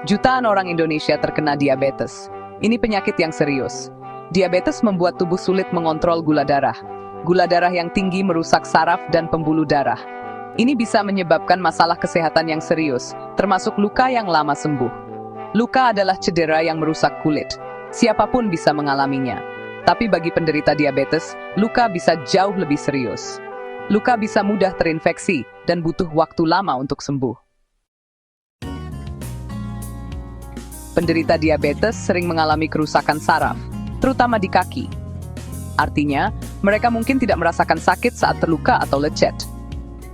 Jutaan orang Indonesia terkena diabetes. Ini penyakit yang serius. Diabetes membuat tubuh sulit mengontrol gula darah. Gula darah yang tinggi merusak saraf dan pembuluh darah. Ini bisa menyebabkan masalah kesehatan yang serius, termasuk luka yang lama sembuh. Luka adalah cedera yang merusak kulit. Siapapun bisa mengalaminya. Tapi bagi penderita diabetes, luka bisa jauh lebih serius. Luka bisa mudah terinfeksi dan butuh waktu lama untuk sembuh. Penderita diabetes sering mengalami kerusakan saraf, terutama di kaki. Artinya, mereka mungkin tidak merasakan sakit saat terluka atau lecet.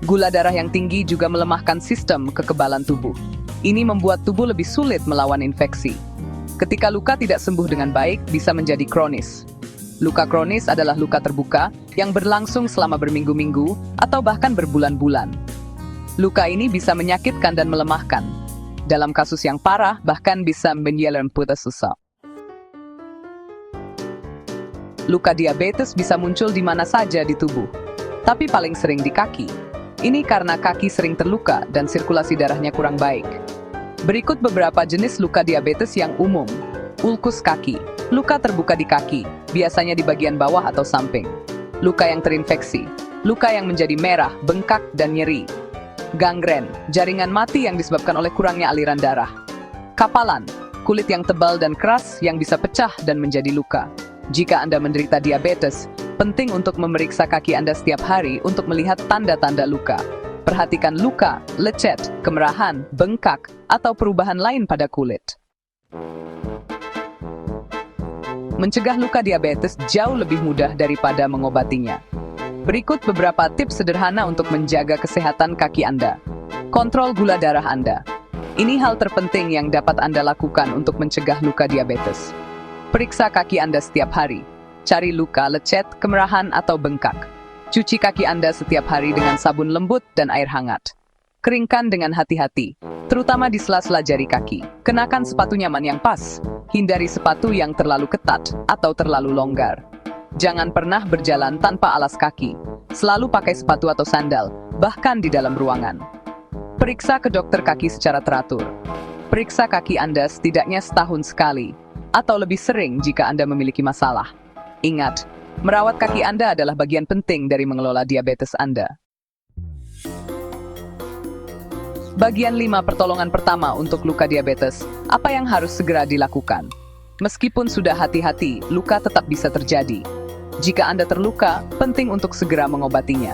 Gula darah yang tinggi juga melemahkan sistem kekebalan tubuh. Ini membuat tubuh lebih sulit melawan infeksi. Ketika luka tidak sembuh dengan baik, bisa menjadi kronis. Luka kronis adalah luka terbuka yang berlangsung selama berminggu-minggu atau bahkan berbulan-bulan. Luka ini bisa menyakitkan dan melemahkan. Dalam kasus yang parah, bahkan bisa menyebabkan putus asa. Luka diabetes bisa muncul di mana saja di tubuh, tapi paling sering di kaki. Ini karena kaki sering terluka dan sirkulasi darahnya kurang baik. Berikut beberapa jenis luka diabetes yang umum. Ulkus kaki, luka terbuka di kaki, biasanya di bagian bawah atau samping. Luka yang terinfeksi, luka yang menjadi merah, bengkak, dan nyeri. Gangren, jaringan mati yang disebabkan oleh kurangnya aliran darah. Kapalan, kulit yang tebal dan keras yang bisa pecah dan menjadi luka. Jika Anda menderita diabetes, penting untuk memeriksa kaki Anda setiap hari untuk melihat tanda-tanda luka. Perhatikan luka, lecet, kemerahan, bengkak, atau perubahan lain pada kulit. Mencegah luka diabetes jauh lebih mudah daripada mengobatinya. Berikut beberapa tips sederhana untuk menjaga kesehatan kaki Anda. Kontrol gula darah Anda. Ini hal terpenting yang dapat Anda lakukan untuk mencegah luka diabetes. Periksa kaki Anda setiap hari. Cari luka, lecet, kemerahan, atau bengkak. Cuci kaki Anda setiap hari dengan sabun lembut dan air hangat. Keringkan dengan hati-hati, terutama di sela-sela jari kaki. Kenakan sepatu nyaman yang pas. Hindari sepatu yang terlalu ketat atau terlalu longgar. Jangan pernah berjalan tanpa alas kaki. Selalu pakai sepatu atau sandal, bahkan di dalam ruangan. Periksa ke dokter kaki secara teratur. Periksa kaki Anda setidaknya setahun sekali, atau lebih sering jika Anda memiliki masalah. Ingat, merawat kaki Anda adalah bagian penting dari mengelola diabetes Anda. Bagian 5 pertolongan pertama untuk luka diabetes. Apa yang harus segera dilakukan? Meskipun sudah hati-hati, luka tetap bisa terjadi. Jika Anda terluka, penting untuk segera mengobatinya.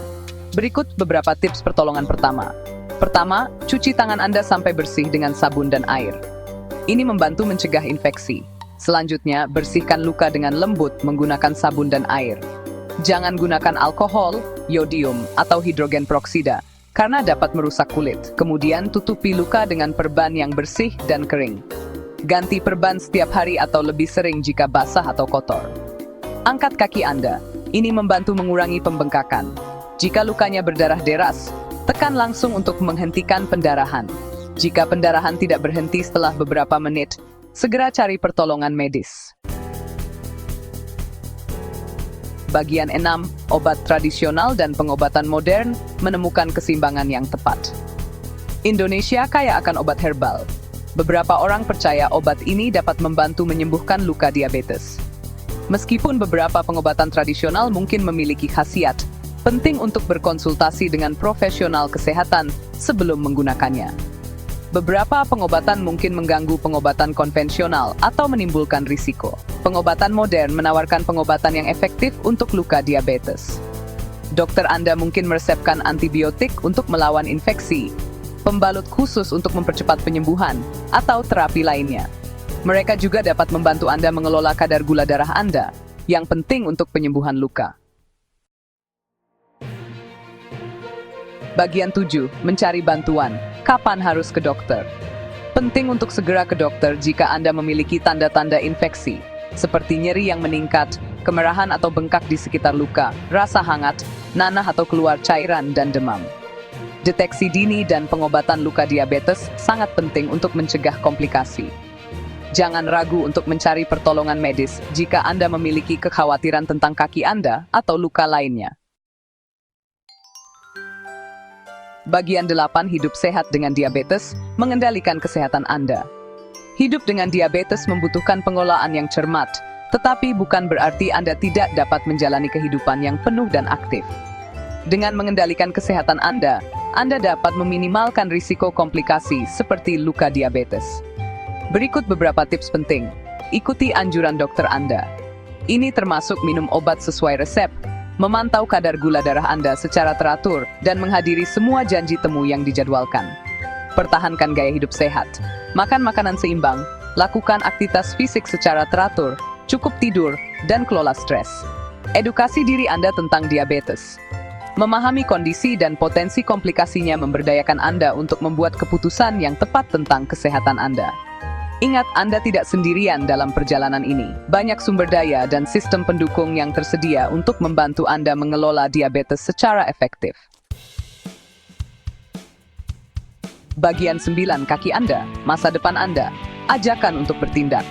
Berikut beberapa tips pertolongan pertama. Pertama, cuci tangan Anda sampai bersih dengan sabun dan air. Ini membantu mencegah infeksi. Selanjutnya, bersihkan luka dengan lembut menggunakan sabun dan air. Jangan gunakan alkohol, yodium, atau hidrogen peroksida, karena dapat merusak kulit. Kemudian, tutupi luka dengan perban yang bersih dan kering. Ganti perban setiap hari atau lebih sering jika basah atau kotor. Angkat kaki Anda. Ini membantu mengurangi pembengkakan. Jika lukanya berdarah deras, tekan langsung untuk menghentikan pendarahan. Jika pendarahan tidak berhenti setelah beberapa menit, segera cari pertolongan medis. Bagian 6, obat tradisional dan pengobatan modern menemukan keseimbangan yang tepat. Indonesia kaya akan obat herbal. Beberapa orang percaya obat ini dapat membantu menyembuhkan luka diabetes. Meskipun beberapa pengobatan tradisional mungkin memiliki khasiat, penting untuk berkonsultasi dengan profesional kesehatan sebelum menggunakannya. Beberapa pengobatan mungkin mengganggu pengobatan konvensional atau menimbulkan risiko. Pengobatan modern menawarkan pengobatan yang efektif untuk luka diabetes. Dokter Anda mungkin meresepkan antibiotik untuk melawan infeksi, pembalut khusus untuk mempercepat penyembuhan, atau terapi lainnya. Mereka juga dapat membantu Anda mengelola kadar gula darah Anda, yang penting untuk penyembuhan luka. Bagian 7, mencari bantuan. Kapan harus ke dokter? Penting untuk segera ke dokter jika Anda memiliki tanda-tanda infeksi, seperti nyeri yang meningkat, kemerahan atau bengkak di sekitar luka, rasa hangat, nanah atau keluar cairan, dan demam. Deteksi dini dan pengobatan luka diabetes sangat penting untuk mencegah komplikasi. Jangan ragu untuk mencari pertolongan medis jika Anda memiliki kekhawatiran tentang kaki Anda atau luka lainnya. Bagian 8 hidup sehat dengan diabetes, mengendalikan kesehatan Anda. Hidup dengan diabetes membutuhkan pengelolaan yang cermat, tetapi bukan berarti Anda tidak dapat menjalani kehidupan yang penuh dan aktif. Dengan mengendalikan kesehatan Anda dapat meminimalkan risiko komplikasi seperti luka diabetes. Berikut beberapa tips penting. Ikuti anjuran dokter Anda. Ini termasuk minum obat sesuai resep, memantau kadar gula darah Anda secara teratur, dan menghadiri semua janji temu yang dijadwalkan. Pertahankan gaya hidup sehat. Makan makanan seimbang, lakukan aktivitas fisik secara teratur, cukup tidur, dan kelola stres. Edukasi diri Anda tentang diabetes. Memahami kondisi dan potensi komplikasinya memberdayakan Anda untuk membuat keputusan yang tepat tentang kesehatan Anda. Ingat, Anda tidak sendirian dalam perjalanan ini. Banyak sumber daya dan sistem pendukung yang tersedia untuk membantu Anda mengelola diabetes secara efektif. Bagian 9 kaki Anda, masa depan Anda, ajakan untuk bertindak.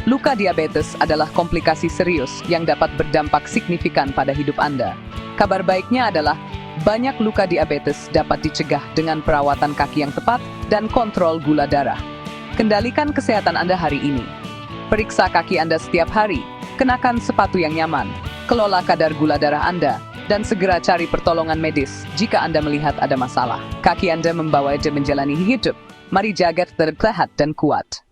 Luka diabetes adalah komplikasi serius yang dapat berdampak signifikan pada hidup Anda. Kabar baiknya adalah, banyak luka diabetes dapat dicegah dengan perawatan kaki yang tepat dan kontrol gula darah. Kendalikan kesehatan Anda hari ini. Periksa kaki Anda setiap hari, kenakan sepatu yang nyaman, kelola kadar gula darah Anda, dan segera cari pertolongan medis jika Anda melihat ada masalah. Kaki Anda membawa Anda menjalani hidup. Mari jaga tetap sehat dan kuat.